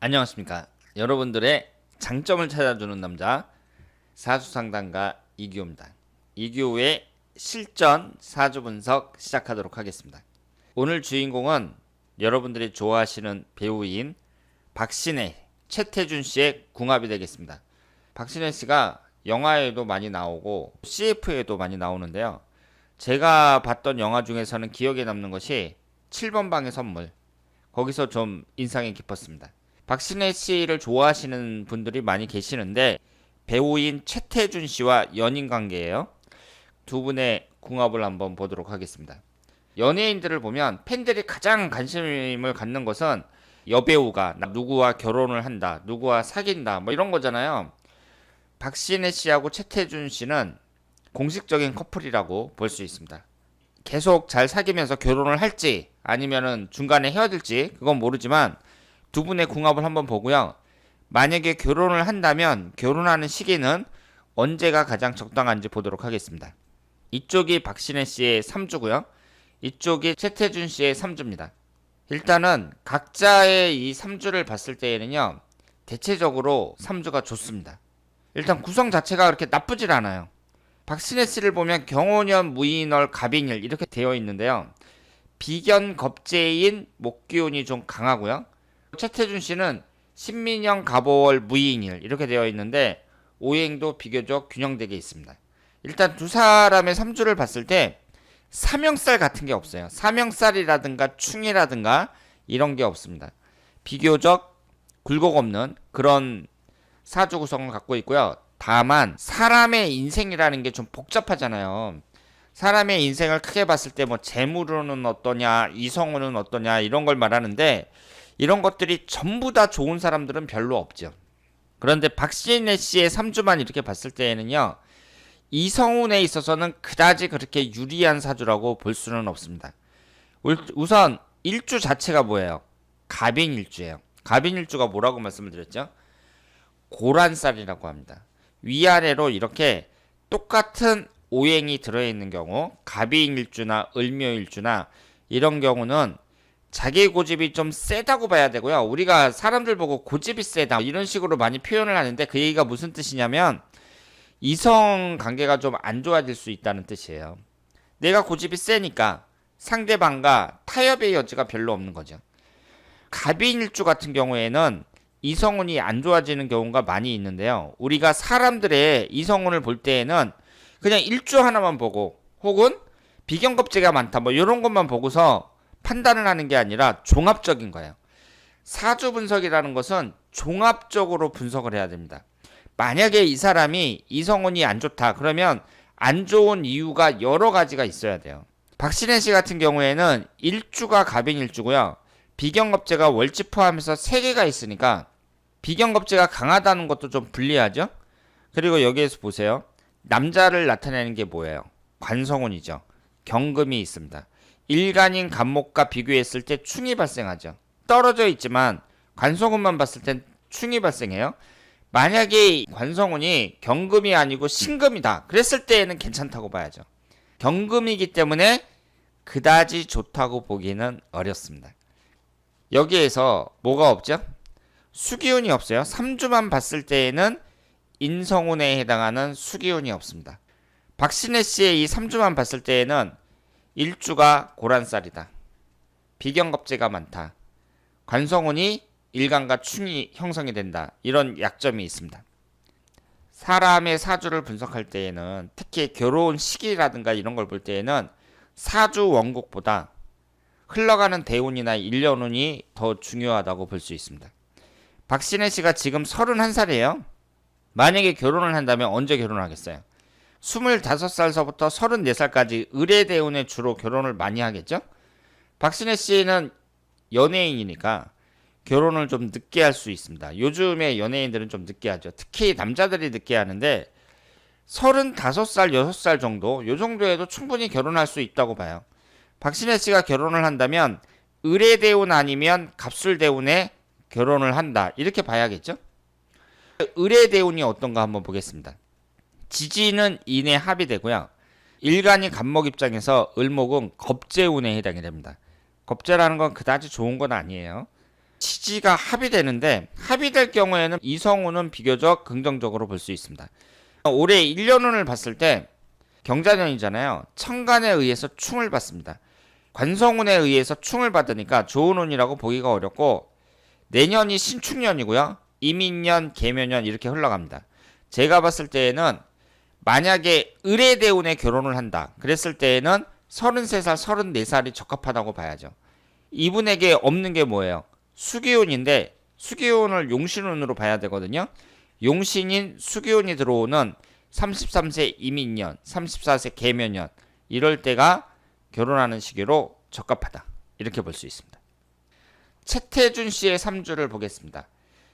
안녕하십니까. 여러분들의 장점을 찾아주는 남자 사주상담가 이규호입니다. 이규호의 실전 사주 분석 시작하도록 하겠습니다. 오늘 주인공은 여러분들이 좋아하시는 배우인 박신혜, 최태준 씨의 궁합이 되겠습니다. 박신혜 씨가 영화에도 많이 나오고 CF에도 많이 나오는데요. 제가 봤던 영화 중에서는 기억에 남는 것이 7번 방의 선물. 거기서 좀 인상이 깊었습니다. 박신혜 씨를 좋아하시는 분들이 많이 계시는데 배우인 최태준 씨와 연인 관계예요. 두 분의 궁합을 한번 보도록 하겠습니다. 연예인들을 보면 팬들이 가장 관심을 갖는 것은 여배우가 누구와 결혼을 한다, 누구와 사귄다, 뭐 이런 거잖아요. 박신혜 씨하고 최태준 씨는 공식적인 커플이라고 볼 수 있습니다. 계속 잘 사귀면서 결혼을 할지 아니면은 중간에 헤어질지 그건 모르지만 두 분의 궁합을 한번 보고요. 만약에 결혼을 한다면 결혼하는 시기는 언제가 가장 적당한지 보도록 하겠습니다. 이쪽이 박신혜 씨의 3주고요. 이쪽이 최태준 씨의 3주입니다. 일단은 각자의 이 3주를 봤을 때에는요. 대체적으로 3주가 좋습니다. 일단 구성 자체가 그렇게 나쁘질 않아요. 박신혜 씨를 보면 경호년, 무인월, 갑인일 이렇게 되어 있는데요. 비견, 겁재인, 목기운이 좀 강하고요. 최태준 씨는 신민형, 갑오월, 무인일 이렇게 되어 있는데 오행도 비교적 균형되게 있습니다. 일단 두 사람의 3주를 봤을 때 사명살 같은 게 없어요. 사명살이라든가 충이라든가 이런 게 없습니다. 비교적 굴곡 없는 그런 사주 구성을 갖고 있고요. 다만 사람의 인생이라는 게 좀 복잡하잖아요. 사람의 인생을 크게 봤을 때 뭐 재물은 어떠냐, 이성운은 어떠냐 이런 걸 말하는데 이런 것들이 전부 다 좋은 사람들은 별로 없죠. 그런데 박신혜 씨의 3주만 이렇게 봤을 때에는요. 이성운에 있어서는 그다지 그렇게 유리한 사주라고 볼 수는 없습니다. 우선 일주 자체가 뭐예요? 갑인일주예요. 갑인일주가 뭐라고 말씀을 드렸죠? 고란살이라고 합니다. 위아래로 이렇게 똑같은 오행이 들어있는 경우 갑인일주나 을묘일주나 이런 경우는 자기 고집이 좀 세다고 봐야 되고요. 우리가 사람들 보고 고집이 세다 이런 식으로 많이 표현을 하는데 그 얘기가 무슨 뜻이냐면 이성 관계가 좀 안 좋아질 수 있다는 뜻이에요. 내가 고집이 세니까 상대방과 타협의 여지가 별로 없는 거죠. 갑인일주 같은 경우에는 이성운이 안 좋아지는 경우가 많이 있는데요. 우리가 사람들의 이성운을 볼 때에는 그냥 일주 하나만 보고 혹은 비견겁제가 많다 뭐 이런 것만 보고서 판단을 하는 게 아니라 종합적인 거예요. 사주 분석이라는 것은 종합적으로 분석을 해야 됩니다. 만약에 이 사람이 이성운이 안 좋다 그러면 안 좋은 이유가 여러 가지가 있어야 돼요. 박신혜 씨 같은 경우에는 일주가 갑인일주고요. 비견겁제가 월지 포함해서 3개가 있으니까 비견겁제가 강하다는 것도 좀 불리하죠. 그리고 여기에서 보세요. 남자를 나타내는 게 뭐예요? 관성운이죠. 경금이 있습니다. 일간인 간목과 비교했을 때 충이 발생하죠. 떨어져 있지만 관성운만 봤을 땐 충이 발생해요. 만약에 관성운이 경금이 아니고 신금이다. 그랬을 때에는 괜찮다고 봐야죠. 경금이기 때문에 그다지 좋다고 보기는 어렵습니다. 여기에서 뭐가 없죠? 수기운이 없어요. 3주만 봤을 때에는 인성운에 해당하는 수기운이 없습니다. 박신혜 씨의 이 3주만 봤을 때에는 일주가 고란살이다. 비견겁제가 많다. 관성운이 일간과 충이 형성이 된다. 이런 약점이 있습니다. 사람의 사주를 분석할 때에는 특히 결혼 시기라든가 이런 걸 볼 때에는 사주 원국보다 흘러가는 대운이나 일년운이 더 중요하다고 볼 수 있습니다. 박신혜 씨가 지금 31살이에요. 만약에 결혼을 한다면 언제 결혼하겠어요? 25살서부터 34살까지 을의 대운에 주로 결혼을 많이 하겠죠? 박신혜 씨는 연예인이니까 결혼을 좀 늦게 할 수 있습니다. 요즘에 연예인들은 좀 늦게 하죠. 특히 남자들이 늦게 하는데 35살, 6살 정도 요 정도에도 충분히 결혼할 수 있다고 봐요. 박신혜 씨가 결혼을 한다면 을의 대운 아니면 갑술 대운에 결혼을 한다. 이렇게 봐야겠죠? 을의 대운이 어떤가 한번 보겠습니다. 지지는 인의 합이 되고요. 일간이 간목 입장에서 을목은 겁재운에 해당이 됩니다. 겁재라는 건 그다지 좋은 건 아니에요. 지지가 합의되는데 합의될 경우에는 이성운은 비교적 긍정적으로 볼 수 있습니다. 올해 1년운을 봤을 때 경자년이잖아요. 천간에 의해서 충을 받습니다. 관성운에 의해서 충을 받으니까 좋은 운이라고 보기가 어렵고 내년이 신축년이고요. 이민년, 계묘년 이렇게 흘러갑니다. 제가 봤을 때에는 만약에 을해대운에 결혼을 한다. 그랬을 때에는 33살, 34살이 적합하다고 봐야죠. 이분에게 없는 게 뭐예요? 수기운인데 수기운을 용신운으로 봐야 되거든요. 용신인 수기운이 들어오는 33세 이민년, 34세 계묘년 이럴 때가 결혼하는 시기로 적합하다. 이렇게 볼 수 있습니다. 채태준 씨의 3주를 보겠습니다.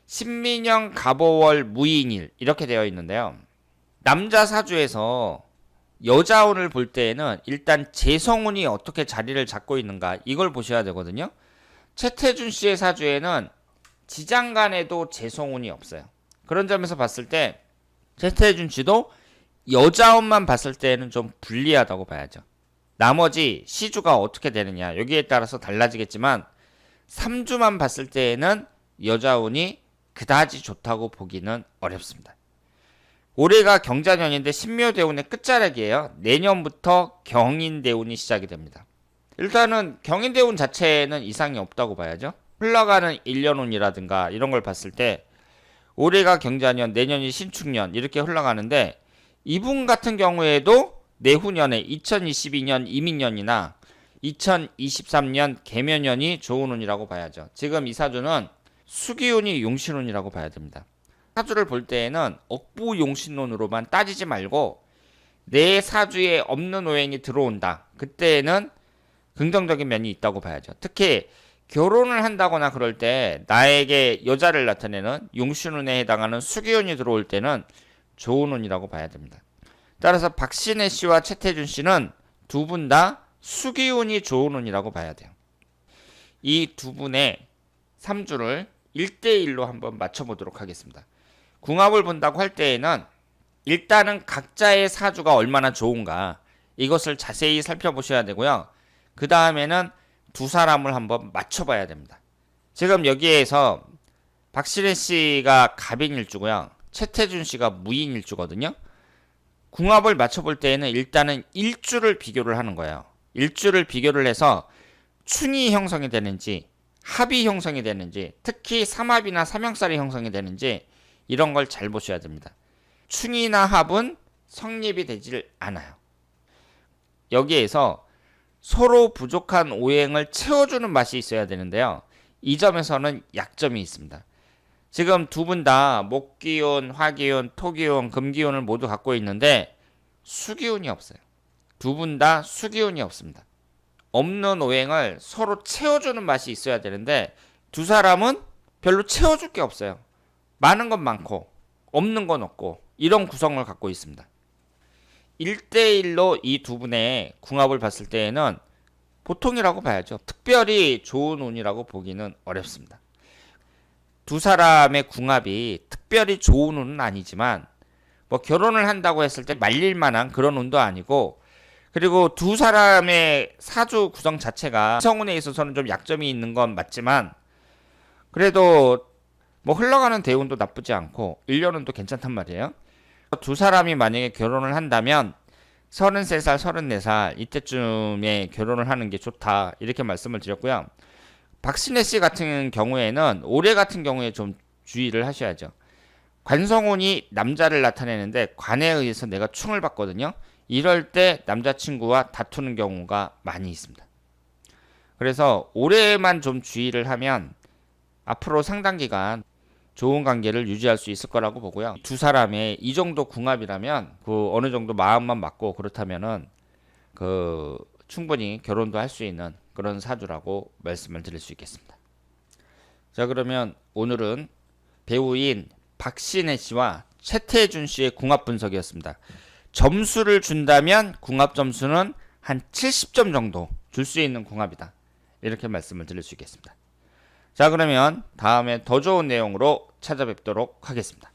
신민영, 갑오월, 무인일 이렇게 되어 있는데요. 남자 사주에서 여자운을 볼 때에는 일단 재성운이 어떻게 자리를 잡고 있는가 이걸 보셔야 되거든요. 채태준 씨의 사주에는 지장간에도 재성운이 없어요. 그런 점에서 봤을 때 채태준 씨도 여자운만 봤을 때는 좀 불리하다고 봐야죠. 나머지 시주가 어떻게 되느냐 여기에 따라서 달라지겠지만 3주만 봤을 때에는 여자운이 그다지 좋다고 보기는 어렵습니다. 올해가 경자년인데 신묘대운의 끝자락이에요. 내년부터 경인대운이 시작이 됩니다. 일단은 경인대운 자체는 이상이 없다고 봐야죠. 흘러가는 1년운이라든가 이런 걸 봤을 때 올해가 경자년, 내년이 신축년 이렇게 흘러가는데 이분 같은 경우에도 내후년에 2022년 이민년이나 2023년 계묘년이 좋은 운이라고 봐야죠. 지금 이 사주는 수기운이 용신운이라고 봐야 됩니다. 사주를 볼 때에는 억부 용신론으로만 따지지 말고 내 사주에 없는 오행이 들어온다. 그때는 긍정적인 면이 있다고 봐야죠. 특히 결혼을 한다거나 그럴 때 나에게 여자를 나타내는 용신운에 해당하는 수기운이 들어올 때는 좋은 운이라고 봐야 됩니다. 따라서 박신혜 씨와 채태준 씨는 두 분 다 수기운이 좋은 운이라고 봐야 돼요. 이 두 분의 3주를 1대1로 한번 맞춰보도록 하겠습니다. 궁합을 본다고 할 때에는 일단은 각자의 사주가 얼마나 좋은가 이것을 자세히 살펴보셔야 되고요. 그 다음에는 두 사람을 한번 맞춰봐야 됩니다. 지금 여기에서 박신혜 씨가 갑인일주고요. 채태준 씨가 무인일주거든요. 궁합을 맞춰볼 때에는 일단은 일주를 비교를 하는 거예요. 일주를 비교를 해서 충이 형성이 되는지 합이 형성이 되는지 특히 삼합이나 삼형살이 형성이 되는지 이런 걸 잘 보셔야 됩니다. 충이나 합은 성립이 되질 않아요. 여기에서 서로 부족한 오행을 채워주는 맛이 있어야 되는데요. 이 점에서는 약점이 있습니다. 지금 두 분 다 목기운, 화기운, 토기운, 금기운을 모두 갖고 있는데 수기운이 없어요. 두 분 다 수기운이 없습니다. 없는 오행을 서로 채워주는 맛이 있어야 되는데 두 사람은 별로 채워줄 게 없어요. 많은 건 많고 없는 건 없고 이런 구성을 갖고 있습니다. 1대1로 이 두 분의 궁합을 봤을 때에는 보통이라고 봐야죠. 특별히 좋은 운이라고 보기는 어렵습니다. 두 사람의 궁합이 특별히 좋은 운은 아니지만 뭐 결혼을 한다고 했을 때 말릴 만한 그런 운도 아니고 그리고 두 사람의 사주 구성 자체가 성운에 있어서는 좀 약점이 있는 건 맞지만 그래도 뭐 흘러가는 대운도 나쁘지 않고 1년운도 괜찮단 말이에요. 두 사람이 만약에 결혼을 한다면 33살, 34살 이때쯤에 결혼을 하는 게 좋다 이렇게 말씀을 드렸고요. 박신혜 씨 같은 경우에는 올해 같은 경우에 좀 주의를 하셔야죠. 관성운이 남자를 나타내는데 관에 의해서 내가 충을 받거든요. 이럴 때 남자친구와 다투는 경우가 많이 있습니다. 그래서 올해만 좀 주의를 하면 앞으로 상당 기간 좋은 관계를 유지할 수 있을 거라고 보고요. 두 사람의 이 정도 궁합이라면 그 어느 정도 마음만 맞고 그렇다면은 그 충분히 결혼도 할 수 있는 그런 사주라고 말씀을 드릴 수 있겠습니다. 자, 그러면 오늘은 배우인 박신혜 씨와 채태준 씨의 궁합 분석이었습니다. 점수를 준다면 궁합 점수는 한 70점 정도 줄 수 있는 궁합이다. 이렇게 말씀을 드릴 수 있겠습니다. 자, 그러면 다음에 더 좋은 내용으로 찾아뵙도록 하겠습니다.